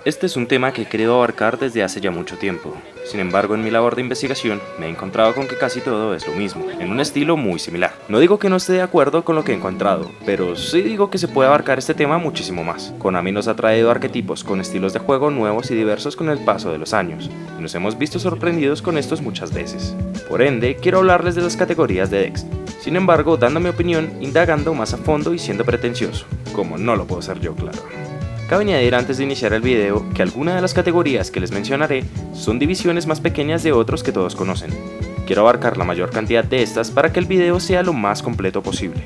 Este es un tema que he querido abarcar desde hace ya mucho tiempo. Sin embargo, en mi labor de investigación me he encontrado con que casi todo es lo mismo, en un estilo muy similar. No digo que no esté de acuerdo con lo que he encontrado, pero sí digo que se puede abarcar este tema muchísimo más. Konami nos ha traído arquetipos con estilos de juego nuevos y diversos con el paso de los años, y nos hemos visto sorprendidos con estos muchas veces. Por ende, quiero hablarles de las categorías de decks. Sin embargo, dando mi opinión, indagando más a fondo y siendo pretencioso, como no lo puedo ser yo, claro. Cabe añadir antes de iniciar el video que algunas de las categorías que les mencionaré son divisiones más pequeñas de otros que todos conocen. Quiero abarcar la mayor cantidad de estas para que el video sea lo más completo posible.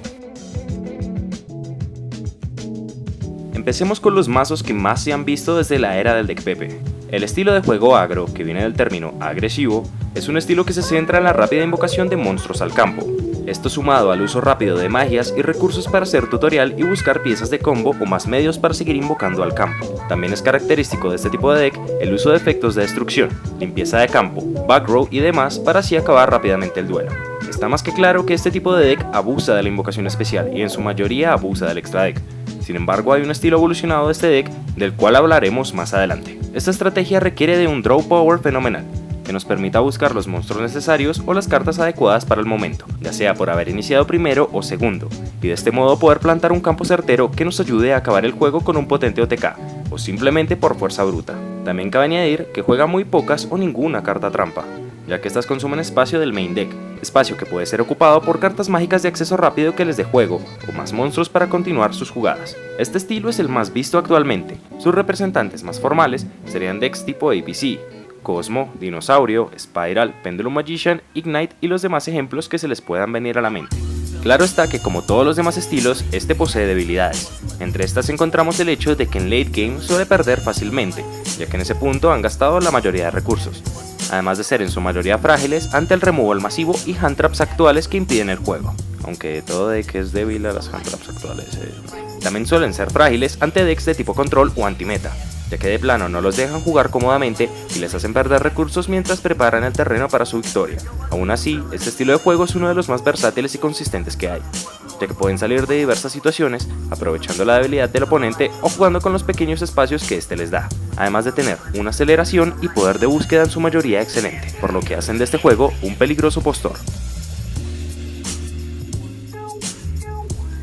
Empecemos con los mazos que más se han visto desde la era del deck Pepe. El estilo de juego agro, que viene del término agresivo, es un estilo que se centra en la rápida invocación de monstruos al campo. Esto sumado al uso rápido de magias y recursos para hacer tutorial y buscar piezas de combo o más medios para seguir invocando al campo. También es característico de este tipo de deck el uso de efectos de destrucción, limpieza de campo, back row y demás para así acabar rápidamente el duelo. Está más que claro que este tipo de deck abusa de la invocación especial y en su mayoría abusa del extra deck. Sin embargo, hay un estilo evolucionado de este deck del cual hablaremos más adelante. Esta estrategia requiere de un draw power fenomenal, que nos permita buscar los monstruos necesarios o las cartas adecuadas para el momento, ya sea por haber iniciado primero o segundo, y de este modo poder plantar un campo certero que nos ayude a acabar el juego con un potente OTK, o simplemente por fuerza bruta. También cabe añadir que juega muy pocas o ninguna carta trampa, ya que estas consumen espacio del main deck, espacio que puede ser ocupado por cartas mágicas de acceso rápido que les dé juego, o más monstruos para continuar sus jugadas. Este estilo es el más visto actualmente. Sus representantes más formales serían decks tipo ABC, Cosmo, Dinosaurio, Spiral, Pendulum Magician, Ignite y los demás ejemplos que se les puedan venir a la mente. Claro está que como todos los demás estilos, este posee debilidades. Entre estas encontramos el hecho de que en late game suele perder fácilmente, ya que en ese punto han gastado la mayoría de recursos, además de ser en su mayoría frágiles ante el removal masivo y hand traps actuales que impiden el juego. Aunque todo deck es débil a las hand traps actuales. También suelen ser frágiles ante decks de tipo control o anti-meta, ya que de plano no los dejan jugar cómodamente y les hacen perder recursos mientras preparan el terreno para su victoria. Aún así, este estilo de juego es uno de los más versátiles y consistentes que hay, ya que pueden salir de diversas situaciones aprovechando la debilidad del oponente o jugando con los pequeños espacios que este les da, además de tener una aceleración y poder de búsqueda en su mayoría excelente, por lo que hacen de este juego un peligroso postor.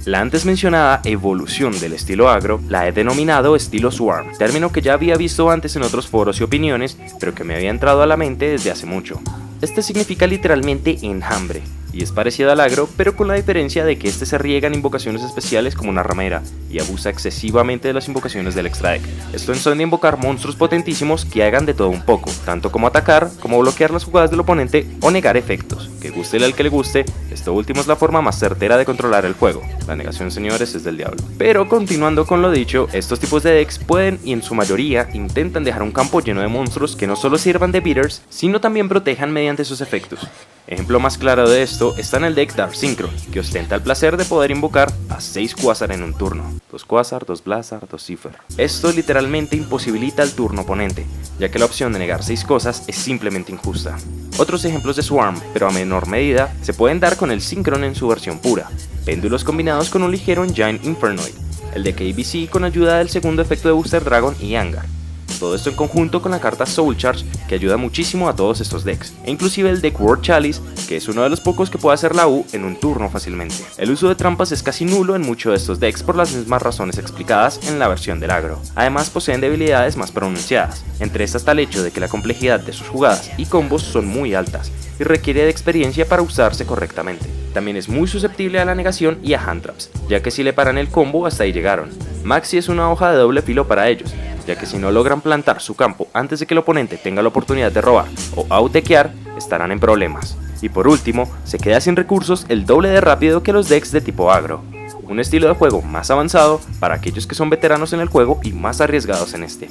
La antes mencionada evolución del estilo agro la he denominado estilo Swarm, término que ya había visto antes en otros foros y opiniones, pero que me había entrado a la mente desde hace mucho. Este significa literalmente enjambre, y es parecido al agro, pero con la diferencia de que este se riega en invocaciones especiales como una ramera, y abusa excesivamente de las invocaciones del extra deck. Esto en son de invocar monstruos potentísimos que hagan de todo un poco, tanto como atacar, como bloquear las jugadas del oponente o negar efectos, que guste al que le guste. Esto último es la forma más certera de controlar el juego. La negación, señores, es del diablo. Pero continuando con lo dicho, estos tipos de decks pueden y en su mayoría intentan dejar un campo lleno de monstruos que no solo sirvan de beaters, sino también protejan mediante sus efectos. Ejemplo más claro de esto está en el deck Dark Synchron, que ostenta el placer de poder invocar a 6 Quasar en un turno. 2 Quasar, 2 Blazar, 2 Cipher. Esto literalmente imposibilita el turno oponente, ya que la opción de negar 6 cosas es simplemente injusta. Otros ejemplos de Swarm, pero a menor medida, se pueden dar con el Synchron en su versión pura, péndulos combinados con un ligero Giant Infernoid, el deck ABC con ayuda del segundo efecto de Booster Dragon y Angar. Todo esto en conjunto con la carta Soul Charge, que ayuda muchísimo a todos estos decks, e inclusive el deck World Chalice, que es uno de los pocos que puede hacer la U en un turno fácilmente. El uso de trampas es casi nulo en muchos de estos decks por las mismas razones explicadas en la versión del agro. Además poseen debilidades más pronunciadas, entre estas está el hecho de que la complejidad de sus jugadas y combos son muy altas, y requiere de experiencia para usarse correctamente. También es muy susceptible a la negación y a hand traps, ya que si le paran el combo hasta ahí llegaron. Maxi es una hoja de doble filo para ellos, ya que si no logran plantar su campo antes de que el oponente tenga la oportunidad de robar o outdeckear, estarán en problemas. Y por último, se queda sin recursos el doble de rápido que los decks de tipo agro, un estilo de juego más avanzado para aquellos que son veteranos en el juego y más arriesgados en este.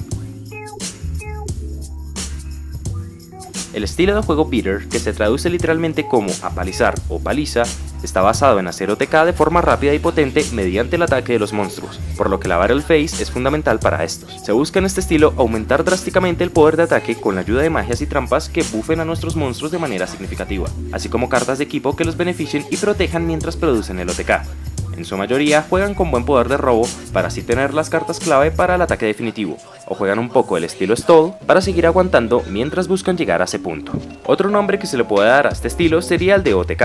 El estilo de juego Beater, que se traduce literalmente como apalizar o paliza, está basado en hacer OTK de forma rápida y potente mediante el ataque de los monstruos, por lo que la Battle Phase es fundamental para estos. Se busca en este estilo aumentar drásticamente el poder de ataque con la ayuda de magias y trampas que buffen a nuestros monstruos de manera significativa, así como cartas de equipo que los beneficien y protejan mientras producen el OTK. En su mayoría juegan con buen poder de robo para así tener las cartas clave para el ataque definitivo, o juegan un poco el estilo stall para seguir aguantando mientras buscan llegar a ese punto. Otro nombre que se le puede dar a este estilo sería el de OTK,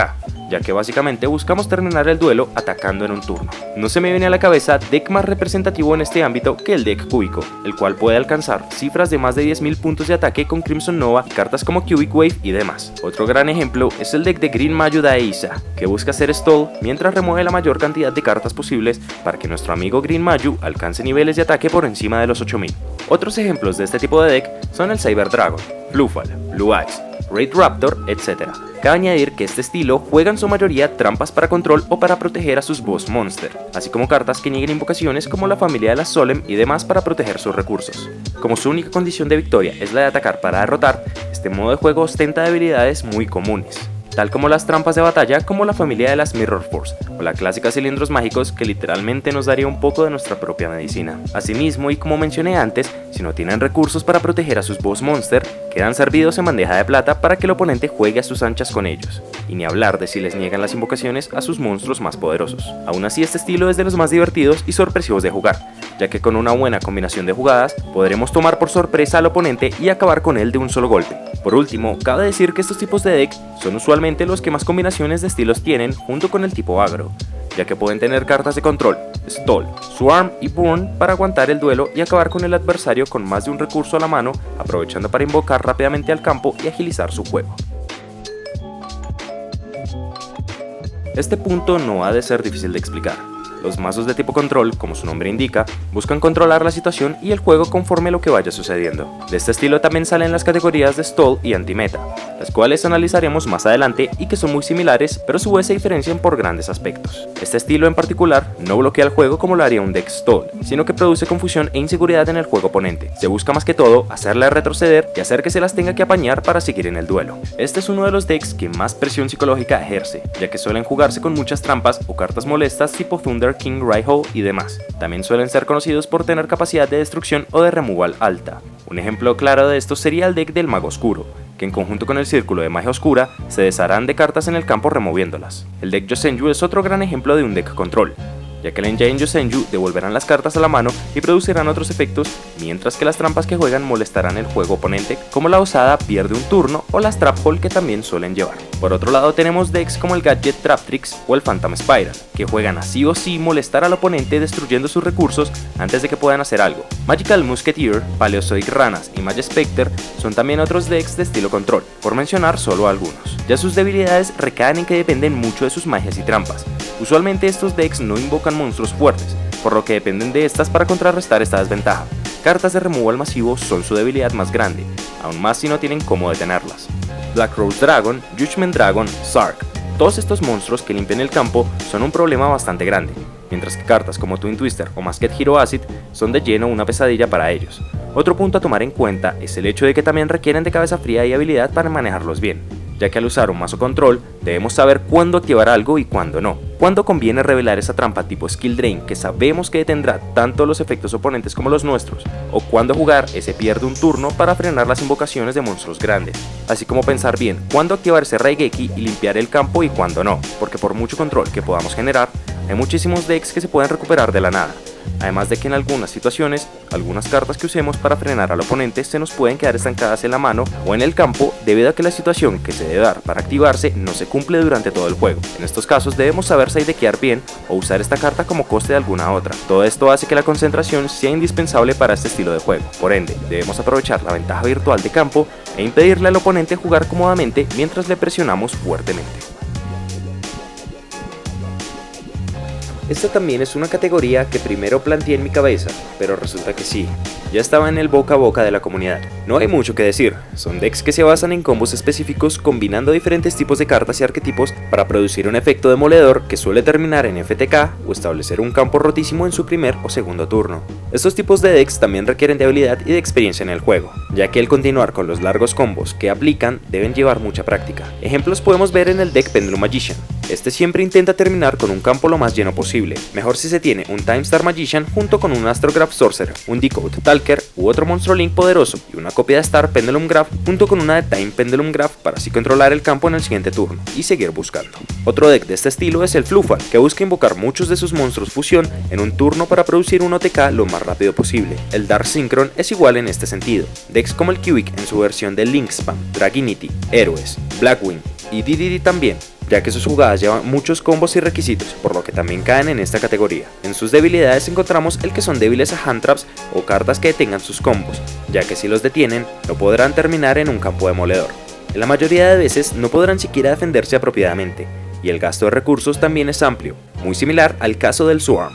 ya que básicamente buscamos terminar el duelo atacando en un turno. No se me viene a la cabeza deck más representativo en este ámbito que el deck cúbico, el cual puede alcanzar cifras de más de 10.000 puntos de ataque con Crimson Nova, cartas como Cubic Wave y demás. Otro gran ejemplo es el deck de Green Mayu Daeisa, que busca hacer stall mientras remueve la mayor cantidad de cartas posibles para que nuestro amigo Green Mayu alcance niveles de ataque por encima de los 8000. Otros ejemplos de este tipo de deck son el Cyber Dragon, Bluefall, Blue Eyes, Raid Raptor, etc. Cabe añadir que este estilo juega en su mayoría trampas para control o para proteger a sus boss monster, así como cartas que nieguen invocaciones como la familia de las Solemn y demás para proteger sus recursos. Como su única condición de victoria es la de atacar para derrotar, este modo de juego ostenta debilidades muy comunes, tal como las trampas de batalla como la familia de las Mirror Force o la clásica cilindros mágicos que literalmente nos daría un poco de nuestra propia medicina. Asimismo, y como mencioné antes, si no tienen recursos para proteger a sus boss monster, quedan servidos en bandeja de plata para que el oponente juegue a sus anchas con ellos, y ni hablar de si les niegan las invocaciones a sus monstruos más poderosos. Aún así, este estilo es de los más divertidos y sorpresivos de jugar, ya que con una buena combinación de jugadas podremos tomar por sorpresa al oponente y acabar con él de un solo golpe. Por último, cabe decir que estos tipos de deck son usualmente los que más combinaciones de estilos tienen junto con el tipo agro, ya que pueden tener cartas de control, stall, swarm y burn para aguantar el duelo y acabar con el adversario con más de un recurso a la mano, aprovechando para invocar rápidamente al campo y agilizar su juego. Este punto no ha de ser difícil de explicar. Los mazos de tipo control, como su nombre indica, buscan controlar la situación y el juego conforme lo que vaya sucediendo. De este estilo también salen las categorías de stall y anti-meta, las cuales analizaremos más adelante y que son muy similares, pero a su vez se diferencian por grandes aspectos. Este estilo en particular no bloquea el juego como lo haría un deck stall, sino que produce confusión e inseguridad en el juego oponente. Se busca más que todo hacerle retroceder y hacer que se las tenga que apañar para seguir en el duelo. Este es uno de los decks que más presión psicológica ejerce, ya que suelen jugarse con muchas trampas o cartas molestas tipo Thunder King, Raiho y demás. También suelen ser conocidos por tener capacidad de destrucción o de removal alta. Un ejemplo claro de esto sería el deck del Mago Oscuro, que en conjunto con el Círculo de Magia Oscura se desharán de cartas en el campo removiéndolas. El deck Yosenju es otro gran ejemplo de un deck control, ya que el Engine Yosenju devolverán las cartas a la mano y producirán otros efectos, mientras que las trampas que juegan molestarán el juego oponente, como la osada pierde un turno o las Trap Hole que también suelen llevar. Por otro lado tenemos decks como el Gadget Traptrix o el Phantom Spiral, que juegan a sí o sí molestar al oponente destruyendo sus recursos antes de que puedan hacer algo. Magical Musketeer, Paleozoic Ranas y Mage Spectre son también otros decks de estilo control, por mencionar solo algunos. Ya sus debilidades recaen en que dependen mucho de sus magias y trampas. Usualmente estos decks no invocan monstruos fuertes, por lo que dependen de estas para contrarrestar esta desventaja. Cartas de removal masivo son su debilidad más grande, aún más si no tienen cómo detenerlas. Black Rose Dragon, Judgment Dragon, Sark. Todos estos monstruos que limpian el campo son un problema bastante grande, mientras que cartas como Twin Twister o Masked Hero Acid son de lleno una pesadilla para ellos. Otro punto a tomar en cuenta es el hecho de que también requieren de cabeza fría y habilidad para manejarlos bien, ya que al usar un mazo control debemos saber cuándo activar algo y cuándo no, cuándo conviene revelar esa trampa tipo Skill Drain que sabemos que detendrá tanto los efectos oponentes como los nuestros, o cuándo jugar ese pierde un turno para frenar las invocaciones de monstruos grandes, así como pensar bien cuándo activar ese Raigeki y limpiar el campo y cuándo no, porque por mucho control que podamos generar, hay muchísimos decks que se pueden recuperar de la nada. Además de que en algunas situaciones, algunas cartas que usemos para frenar al oponente se nos pueden quedar estancadas en la mano o en el campo debido a que la situación que se debe dar para activarse no se cumple durante todo el juego. En estos casos debemos saber sidequear bien o usar esta carta como coste de alguna otra. Todo esto hace que la concentración sea indispensable para este estilo de juego. Por ende, debemos aprovechar la ventaja virtual de campo e impedirle al oponente jugar cómodamente mientras le presionamos fuertemente. Esta también es una categoría que primero planteé en mi cabeza, pero resulta que sí, ya estaba en el boca a boca de la comunidad. No hay mucho que decir, son decks que se basan en combos específicos combinando diferentes tipos de cartas y arquetipos para producir un efecto demoledor que suele terminar en FTK o establecer un campo rotísimo en su primer o segundo turno. Estos tipos de decks también requieren de habilidad y de experiencia en el juego, ya que el continuar con los largos combos que aplican deben llevar mucha práctica. Ejemplos podemos ver en el deck Pendulum Magician, Este siempre intenta terminar con un campo lo más lleno posible, mejor si se tiene un Time Star Magician junto con un Astrograph Sorcerer, un Decode Talker u otro monstruo Link poderoso y una copia de Star Pendulum Graph junto con una de Time Pendulum Graph para así controlar el campo en el siguiente turno y seguir buscando. Otro deck de este estilo es el Fluffal, que busca invocar muchos de sus monstruos fusión en un turno para producir un OTK lo más rápido posible. El Dark Synchron es igual en este sentido. Decks como el Cubic en su versión de Link Spam, Draginity, Héroes, Blackwing y DDD también, ya que sus jugadas llevan muchos combos y requisitos, por lo que también caen en esta categoría. En sus debilidades encontramos el que son débiles a hand traps o cartas que detengan sus combos, ya que si los detienen, no podrán terminar en un campo demoledor. En la mayoría de veces no podrán siquiera defenderse apropiadamente, y el gasto de recursos también es amplio, muy similar al caso del Swarm.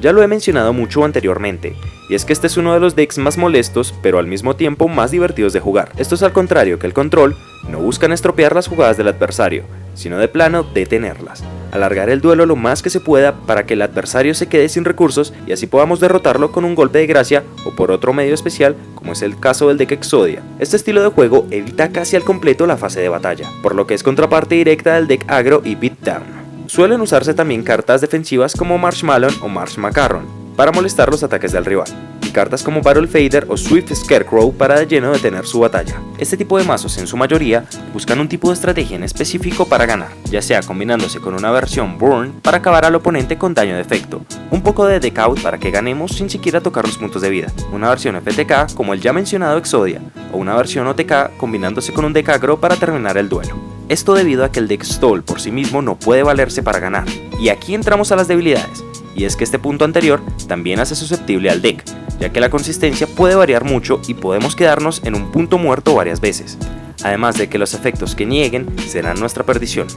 Ya lo he mencionado mucho anteriormente, y es que este es uno de los decks más molestos, pero al mismo tiempo más divertidos de jugar. Esto es al contrario que el Control, no buscan estropear las jugadas del adversario, sino de plano detenerlas, alargar el duelo lo más que se pueda para que el adversario se quede sin recursos y así podamos derrotarlo con un golpe de gracia o por otro medio especial, como es el caso del deck Exodia. Este estilo de juego evita casi al completo la fase de batalla, por lo que es contraparte directa del deck Aggro y Beatdown. Suelen usarse también cartas defensivas como Marshmallow o Marsh Macaron para molestar los ataques del rival, y cartas como Battle Fader o Swift Scarecrow para de lleno detener su batalla. Este tipo de mazos en su mayoría buscan un tipo de estrategia en específico para ganar, ya sea combinándose con una versión Burn para acabar al oponente con daño de efecto, un poco de Deck Out para que ganemos sin siquiera tocar los puntos de vida, una versión FTK como el ya mencionado Exodia, o una versión OTK combinándose con un deck aggro para terminar el duelo. Esto debido a que el deck Stall por sí mismo no puede valerse para ganar, y aquí entramos a las debilidades, y es que este punto anterior también hace susceptible al deck, ya que la consistencia puede variar mucho y podemos quedarnos en un punto muerto varias veces, además de que los efectos que nieguen serán nuestra perdición.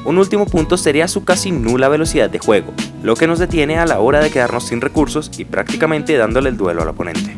Un último punto sería su casi nula velocidad de juego, lo que nos detiene a la hora de quedarnos sin recursos y prácticamente dándole el duelo al oponente.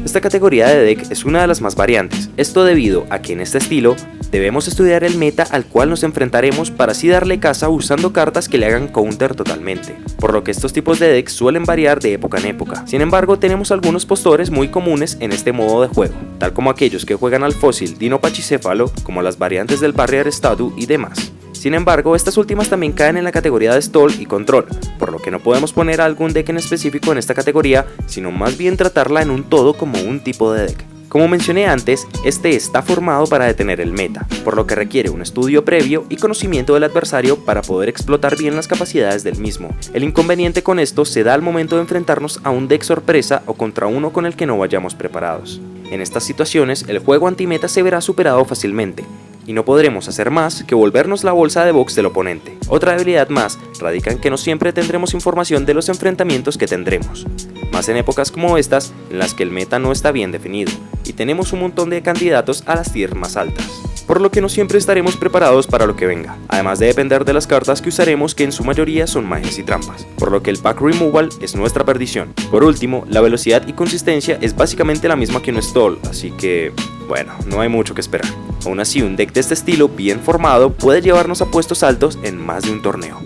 Esta categoría de deck es una de las más variantes, esto debido a que en este estilo debemos estudiar el meta al cual nos enfrentaremos para así darle caza usando cartas que le hagan counter totalmente, por lo que estos tipos de decks suelen variar de época en época. Sin embargo, tenemos algunos postores muy comunes en este modo de juego, tal como aquellos que juegan al fósil Dino Pachicéfalo, como las variantes del Barrier Statue y demás. Sin embargo, estas últimas también caen en la categoría de Stall y Control, por lo que no podemos poner a algún deck en específico en esta categoría, sino más bien tratarla en un todo como un tipo de deck. Como mencioné antes, este está formado para detener el meta, por lo que requiere un estudio previo y conocimiento del adversario para poder explotar bien las capacidades del mismo. El inconveniente con esto se da al momento de enfrentarnos a un deck sorpresa o contra uno con el que no vayamos preparados. En estas situaciones, el juego antimeta se verá superado fácilmente, y no podremos hacer más que volvernos la bolsa de box del oponente. Otra debilidad más radica en que no siempre tendremos información de los enfrentamientos que tendremos, más en épocas como estas en las que el meta no está bien definido y tenemos un montón de candidatos a las tiers más altas, por lo que no siempre estaremos preparados para lo que venga, además de depender de las cartas que usaremos, que en su mayoría son magias y trampas, por lo que el pack removal es nuestra perdición. Por último, la velocidad y consistencia es básicamente la misma que un stall, así que bueno, no hay mucho que esperar. Aún así, un deck de este estilo bien formado puede llevarnos a puestos altos en más de un torneo.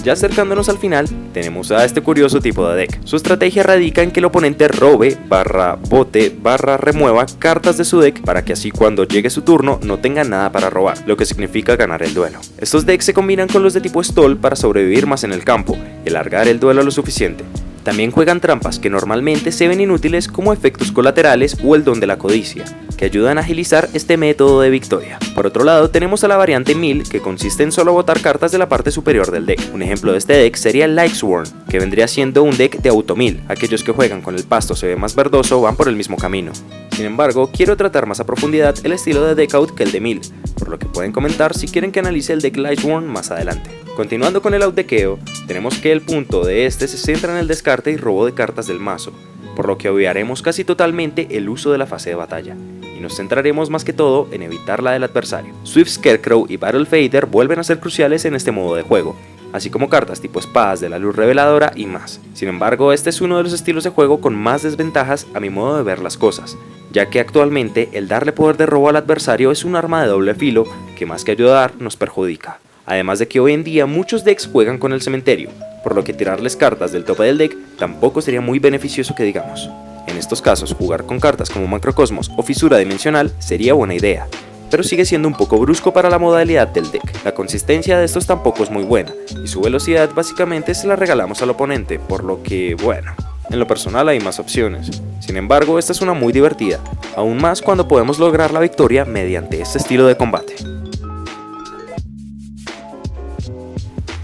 Ya acercándonos al final, tenemos a este curioso tipo de deck. Su estrategia radica en que el oponente robe, bote, remueva cartas de su deck para que así cuando llegue su turno no tenga nada para robar, lo que significa ganar el duelo. Estos decks se combinan con los de tipo Stall para sobrevivir más en el campo y alargar el duelo lo suficiente. También juegan trampas que normalmente se ven inútiles como efectos colaterales o el don de la codicia, que ayudan a agilizar este método de victoria. Por otro lado, tenemos a la variante Mill, que consiste en solo botar cartas de la parte superior del deck. Un ejemplo de este deck sería el Lightsworn, que vendría siendo un deck de auto-mill. Aquellos que juegan con el pasto se ve más verdoso van por el mismo camino. Sin embargo, quiero tratar más a profundidad el estilo de deck out que el de Mill, por lo que pueden comentar si quieren que analice el deck Lightsworn más adelante. Continuando con el outdeckeo, tenemos que el punto de este se centra en el descarte y robo de cartas del mazo, por lo que obviaremos casi totalmente el uso de la fase de batalla, y nos centraremos más que todo en evitar la del adversario. Swift Scarecrow y Battle Fader vuelven a ser cruciales en este modo de juego, así como cartas tipo espadas de la luz reveladora y más. Sin embargo, este es uno de los estilos de juego con más desventajas a mi modo de ver las cosas, ya que actualmente el darle poder de robo al adversario es un arma de doble filo que más que ayudar nos perjudica. Además de que hoy en día muchos decks juegan con el cementerio, por lo que tirarles cartas del tope del deck tampoco sería muy beneficioso que digamos. En estos casos, jugar con cartas como Macrocosmos o Fisura Dimensional sería buena idea, pero sigue siendo un poco brusco para la modalidad del deck. La consistencia de estos tampoco es muy buena, y su velocidad básicamente se la regalamos al oponente, por lo que, bueno, en lo personal hay más opciones. Sin embargo, esta es una muy divertida, aún más cuando podemos lograr la victoria mediante este estilo de combate.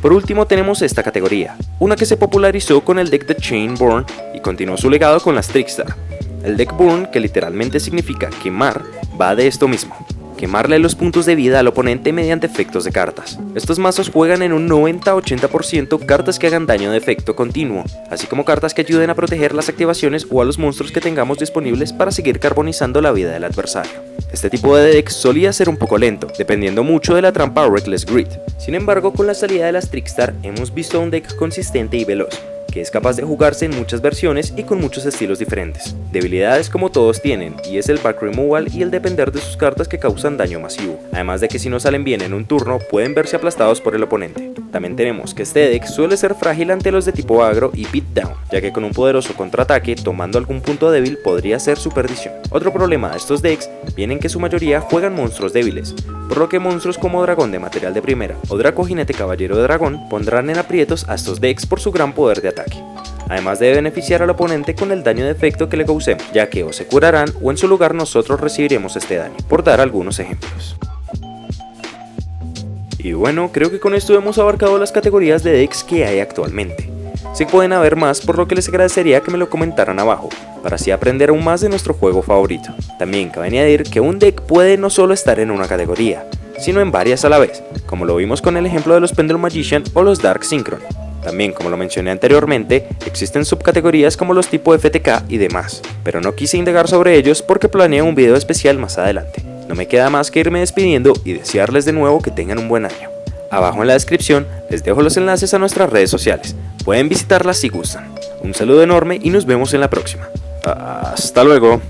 Por último tenemos esta categoría, una que se popularizó con el deck de Chainborn y continuó su legado con las Trickstar. El deck Burn, que literalmente significa quemar, va de esto mismo: quemarle los puntos de vida al oponente mediante efectos de cartas. Estos mazos juegan en un 90-80% cartas que hagan daño de efecto continuo, así como cartas que ayuden a proteger las activaciones o a los monstruos que tengamos disponibles para seguir carbonizando la vida del adversario. Este tipo de deck solía ser un poco lento, dependiendo mucho de la trampa Reckless Greed. Sin embargo, con la salida de las Trickstar hemos visto un deck consistente y veloz, que es capaz de jugarse en muchas versiones y con muchos estilos diferentes. Debilidades como todos tienen, y es el back removal y el depender de sus cartas que causan daño masivo, además de que si no salen bien en un turno pueden verse aplastados por el oponente. También tenemos que este deck suele ser frágil ante los de tipo agro y beatdown, ya que con un poderoso contraataque tomando algún punto débil podría ser su perdición. Otro problema de estos decks viene en que su mayoría juegan monstruos débiles, por lo que monstruos como dragón de material de primera o Draco Jinete Caballero de Dragón pondrán en aprietos a estos decks por su gran poder de ataque, además de beneficiar al oponente con el daño de efecto que le causemos, ya que o se curarán o en su lugar nosotros recibiremos este daño, por dar algunos ejemplos. Y bueno, creo que con esto hemos abarcado las categorías de decks que hay actualmente. Sé que pueden haber más, por lo que les agradecería que me lo comentaran abajo, para así aprender aún más de nuestro juego favorito. También cabe añadir que un deck puede no solo estar en una categoría, sino en varias a la vez, como lo vimos con el ejemplo de los Pendulum Magician o los Dark Synchron. También, como lo mencioné anteriormente, existen subcategorías como los tipo FTK y demás, pero no quise indagar sobre ellos porque planeo un video especial más adelante. No me queda más que irme despidiendo y desearles de nuevo que tengan un buen año. Abajo en la descripción les dejo los enlaces a nuestras redes sociales, pueden visitarlas si gustan. Un saludo enorme y nos vemos en la próxima. Hasta luego.